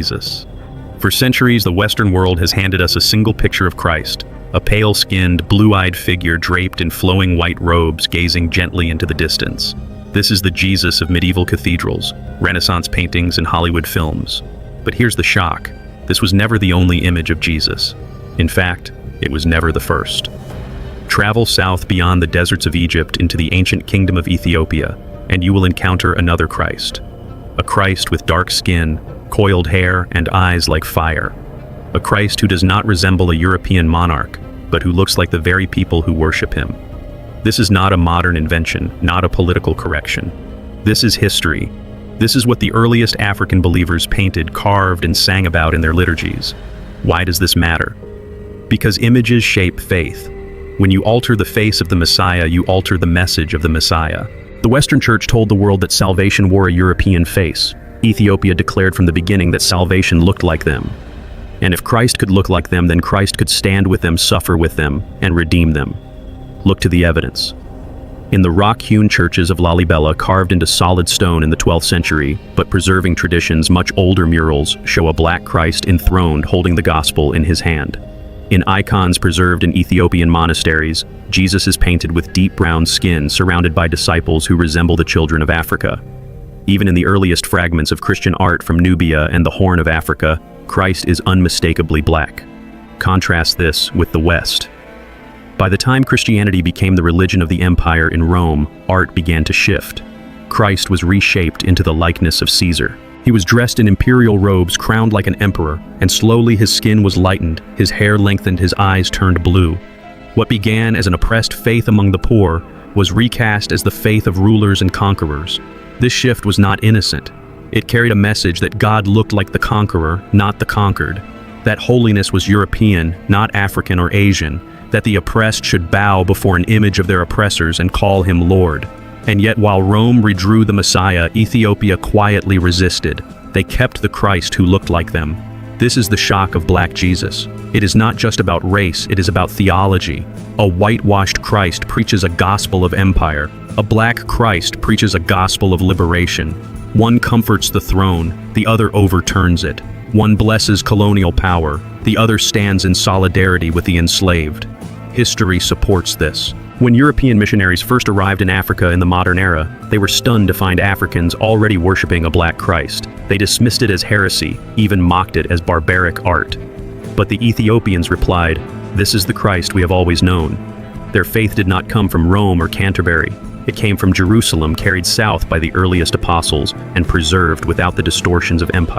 Jesus. For centuries, the Western world has handed us a single picture of Christ, a pale-skinned, blue-eyed figure draped in flowing white robes gazing gently into the distance. This is the Jesus of medieval cathedrals, Renaissance paintings, and Hollywood films. But here's the shock. This was never the only image of Jesus. In fact, it was never the first. Travel south beyond the deserts of Egypt into the ancient kingdom of Ethiopia, and you will encounter another Christ. A Christ with dark skin, coiled hair, and eyes like fire. A Christ who does not resemble a European monarch, but who looks like the very people who worship him. This is not a modern invention, not a political correction. This is history. This is what the earliest African believers painted, carved, and sang about in their liturgies. Why does this matter? Because images shape faith. When you alter the face of the Messiah, you alter the message of the Messiah. The Western Church told the world that salvation wore a European face. Ethiopia declared from the beginning that salvation looked like them. And if Christ could look like them, then Christ could stand with them, suffer with them, and redeem them. Look to the evidence. In the rock-hewn churches of Lalibela, carved into solid stone in the 12th century, but preserving tradition's much older murals, show a black Christ enthroned holding the gospel in his hand. In icons preserved in Ethiopian monasteries, Jesus is painted with deep brown skin surrounded by disciples who resemble the children of Africa. Even in the earliest fragments of Christian art from Nubia and the Horn of Africa, Christ is unmistakably black. Contrast this with the West. By the time Christianity became the religion of the empire in Rome, art began to shift. Christ was reshaped into the likeness of Caesar. He was dressed in imperial robes, crowned like an emperor, and slowly his skin was lightened, his hair lengthened, his eyes turned blue. What began as an oppressed faith among the poor was recast as the faith of rulers and conquerors. This shift was not innocent. It carried a message that God looked like the conqueror, not the conquered. That holiness was European, not African or Asian. That the oppressed should bow before an image of their oppressors and call him Lord. And yet while Rome redrew the Messiah, Ethiopia quietly resisted. They kept the Christ who looked like them. This is the shock of Black Jesus. It is not just about race, it is about theology. A whitewashed Christ preaches a gospel of empire. A black Christ preaches a gospel of liberation. One comforts the throne, the other overturns it. One blesses colonial power, the other stands in solidarity with the enslaved. History supports this. When European missionaries first arrived in Africa in the modern era, they were stunned to find Africans already worshiping a black Christ. They dismissed it as heresy, even mocked it as barbaric art. But the Ethiopians replied, "This is the Christ we have always known." Their faith did not come from Rome or Canterbury. It came from Jerusalem, carried south by the earliest apostles, and preserved without the distortions of empire.